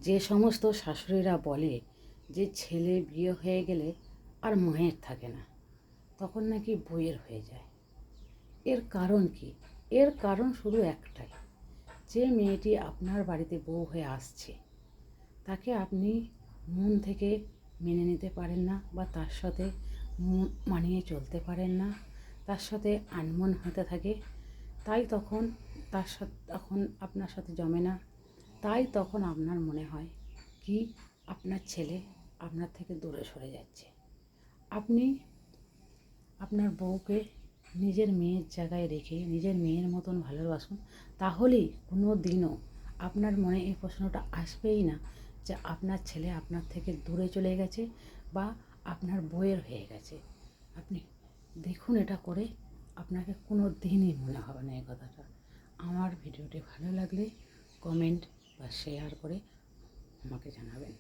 যে সমস্ত শাশুড়িরা বলে যে ছেলে বিয়ে হয়ে গেলে আর মায়ের থাকে না, তখন নাকি বইয়ের হয়ে যায়। এর কারণ কি? এর কারণ শুধু একটাই, যে মেয়েটি আপনার বাড়িতে বউ হয়ে আসছে তাকে আপনি মন থেকে মেনে নিতে পারেন না, বা তার সাথে মানিয়ে চলতে পারেন না, তার সাথে আনমন হতে থাকে। তাই তখন তার সাথে তখন আপনার সাথে জমে না। তাই তখন আপনার মনে হয় কি আপনার ছেলে আপনার থেকে দূরে সরে যাচ্ছে। আপনি আপনার বউকে নিজের মেয়ের জায়গায় রেখে নিজের মেয়ের মতন ভালোবাসুন, তাহলেই কোনো দিনও আপনার মনে এই প্রশ্নটা আসবেই না যে আপনার ছেলে আপনার থেকে দূরে চলে গেছে বা আপনার বউয়ের হয়ে গেছে। আপনি দেখুন, এটা করে আপনাকে কোনো দিনই মনে হবে না এই কথাটা। আমার ভিডিওটি ভালো লাগলে কমেন্ট বা শেয়ার করে আমাকে জানাবেন।